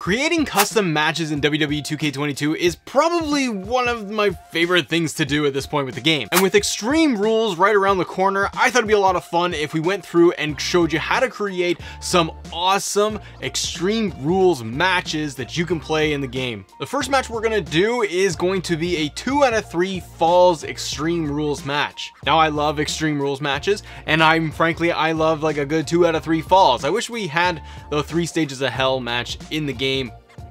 Creating custom matches in WWE 2K22 is probably one of my favorite things to do at this point with the game. And with Extreme Rules right around the corner, I thought it'd be a lot of fun if we went through and showed you how to create some awesome Extreme Rules matches that you can play in the game. The first match we're gonna do is going to be a 2 out of 3 Falls Extreme Rules match. Now, I love Extreme Rules matches, and frankly, I love like a good 2 out of 3 falls. I wish we had the 3 Stages of Hell match in the game,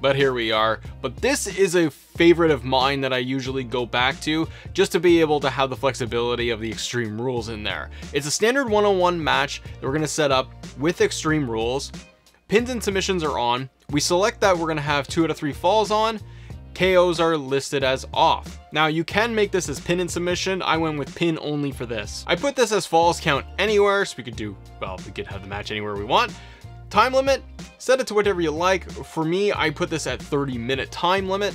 but here we are. But this is a favorite of mine that I usually go back to just to be able to have the flexibility of the Extreme Rules in there. It's a standard one-on-one match that we're going to set up with Extreme Rules. Pins and submissions are on. We select that we're going to have 2 out of 3 falls on. KOs are listed as off. Now, you can make this as pin and submission. I went with pin only for this. I put this as falls count anywhere, so we could have the match anywhere we want. Time limit, set it to whatever you like. For me, I put this at 30-minute time limit,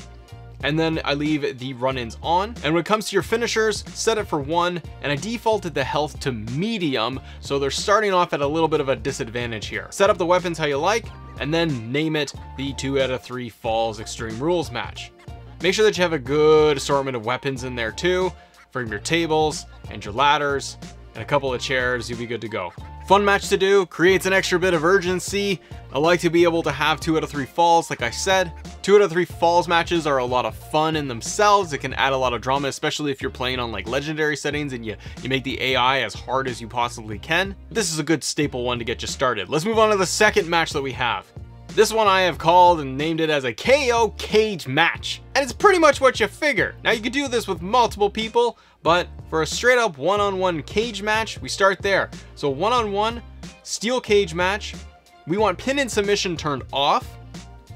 and then I leave the run-ins on. And when it comes to your finishers, set it for 1, and I defaulted the health to medium, so they're starting off at a little bit of a disadvantage here. Set up the weapons how you like, and then name it the 2 out of 3 Falls Extreme Rules match. Make sure that you have a good assortment of weapons in there too, from your tables and your ladders, and a couple of chairs. You'll be good to go. Fun match to do, creates an extra bit of urgency. I like to be able to have 2 out of 3 falls, like I said. 2 out of 3 falls matches are a lot of fun in themselves. It can add a lot of drama, especially if you're playing on like legendary settings and you make the AI as hard as you possibly can. This is a good staple one to get you started. Let's move on to the second match that we have. This one I have called and named it as a KO cage match. And it's pretty much what you figure. Now, you could do this with multiple people, but for a straight up one-on-one cage match, we start there. So one-on-one steel cage match, we want pin and submission turned off,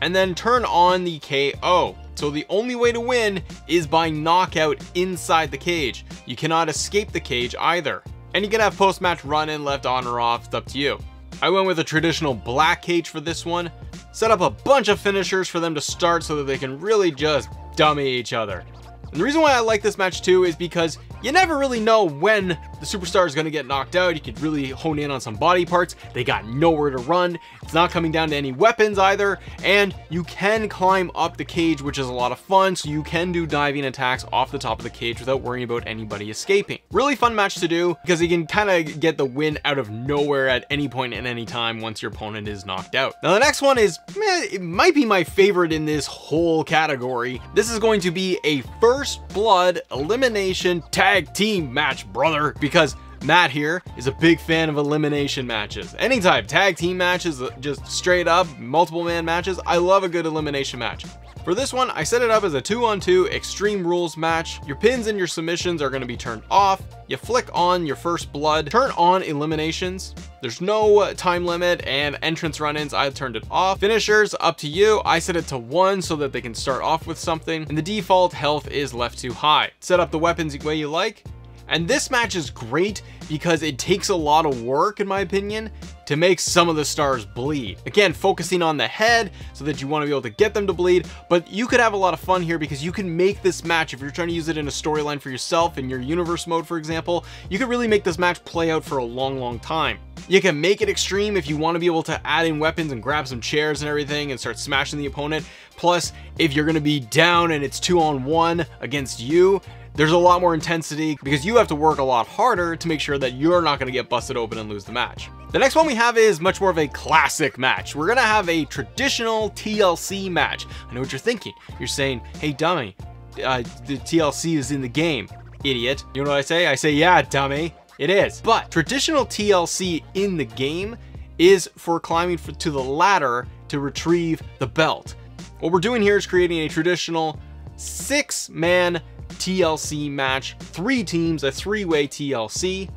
and then turn on the KO. So the only way to win is by knockout inside the cage. You cannot escape the cage either. And you can have post-match run-in, left on or off, it's up to you. I went with a traditional black cage for this one. Set up a bunch of finishers for them to start so that they can really just dummy each other. And the reason why I like this match too is because you never really know when the superstar is going to get knocked out. You could really hone in on some body parts. They got nowhere to run. It's not coming down to any weapons either. And you can climb up the cage, which is a lot of fun. So you can do diving attacks off the top of the cage without worrying about anybody escaping. Really fun match to do because you can kind of get the win out of nowhere at any point at any time once your opponent is knocked out. Now the next one is, it might be my favorite in this whole category. This is going to be a first blood elimination tag team match, brother, because Matt here is a big fan of elimination matches. Any type, tag team matches, just straight up multiple man matches. I love a good elimination match. For this one, I set it up as a 2-on-2 Extreme Rules match. Your pins and your submissions are going to be turned off. You flick on your first blood, turn on eliminations. There's no time limit, and entrance run-ins, I turned it off. Finishers, up to you. I set it to 1 so that they can start off with something, and the default health is left too high. Set up the weapons the way you like. And this match is great because it takes a lot of work, in my opinion, to make some of the stars bleed. Again, focusing on the head so that you want to be able to get them to bleed, but you could have a lot of fun here because you can make this match, if you're trying to use it in a storyline for yourself in your universe mode, for example, you could really make this match play out for a long time. You can make it extreme if you want to be able to add in weapons and grab some chairs and everything and start smashing the opponent. Plus, if you're going to be down and it's 2-on-1 against you, there's a lot more intensity because you have to work a lot harder to make sure that you're not going to get busted open and lose the match. The next one we have is much more of a classic match. We're going to have a traditional TLC match. I know what you're thinking. You're saying, hey, dummy, the TLC is in the game, idiot. You know what I say? I say, yeah, dummy, it is. But traditional TLC in the game is for climbing to the ladder to retrieve the belt. What we're doing here is creating a traditional 6-man TLC match, 3 teams, a 3-way TLC,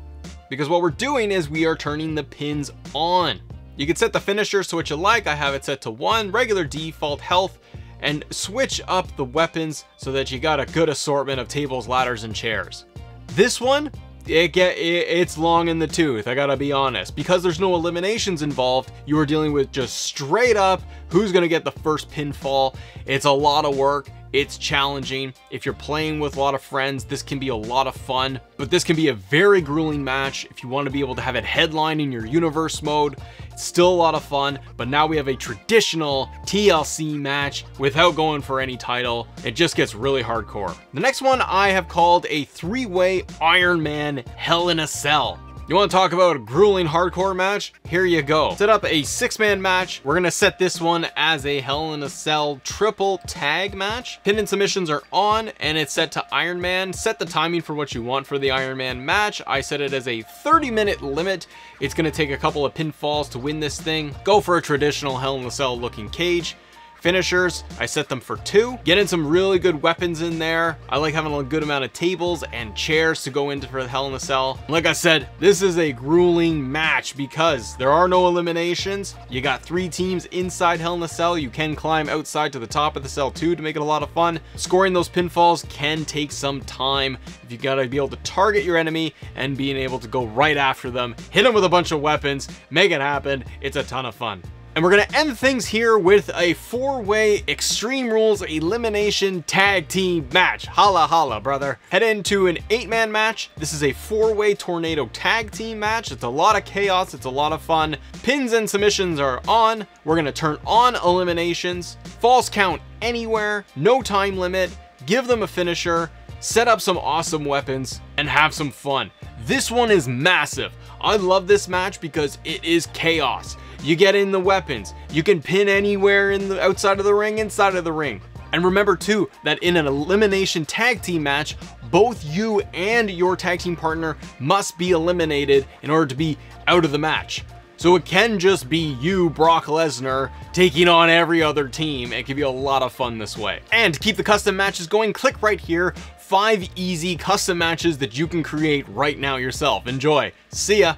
because what we're doing is we are turning the pins on. You can set the finishers to what you like. I have it set to 1, regular default health, and switch up the weapons so that you got a good assortment of tables, ladders, and chairs. This one, it's long in the tooth, I gotta be honest. Because there's no eliminations involved, you are dealing with just straight up who's gonna get the first pinfall. It's a lot of work. It's challenging. If you're playing with a lot of friends, this can be a lot of fun, but this can be a very grueling match. If you want to be able to have it headline in your universe mode, it's still a lot of fun, but now we have a traditional TLC match without going for any title. It just gets really hardcore. The next one I have called a 3-way Iron Man Hell in a Cell. You want to talk about a grueling hardcore match? Here you go. Set up a 6-man match. We're going to set this one as a Hell in a Cell triple tag match. Pin and submissions are on and it's set to Iron Man. Set the timing for what you want for the Iron Man match. I set it as a 30-minute limit. It's going to take a couple of pinfalls to win this thing. Go for a traditional Hell in a Cell looking cage. Finishers, I set them for 2. Getting some really good weapons in there. I like having a good amount of tables and chairs to go into for the Hell in a Cell. Like I said, this is a grueling match because there are no eliminations. You got 3 teams inside Hell in a Cell. You can climb outside to the top of the cell too to make it a lot of fun. Scoring those pinfalls can take some time. You gotta be able to target your enemy and being able to go right after them, hit them with a bunch of weapons, make it happen. It's a ton of fun. And we're going to end things here with a 4-way Extreme Rules Elimination Tag Team match. Holla holla, brother. Head into an 8-man match. This is a 4-way Tornado Tag Team match. It's a lot of chaos. It's a lot of fun. Pins and submissions are on. We're going to turn on eliminations. Falls count anywhere. No time limit. Give them a finisher. Set up some awesome weapons and have some fun. This one is massive. I love this match because it is chaos. You get in the weapons. You can pin anywhere in the outside of the ring, inside of the ring. And remember too, that in an elimination tag team match, both you and your tag team partner must be eliminated in order to be out of the match. So it can just be you, Brock Lesnar, taking on every other team. It can be a lot of fun this way. And to keep the custom matches going, click right here. 5 easy custom matches that you can create right now yourself. Enjoy. See ya.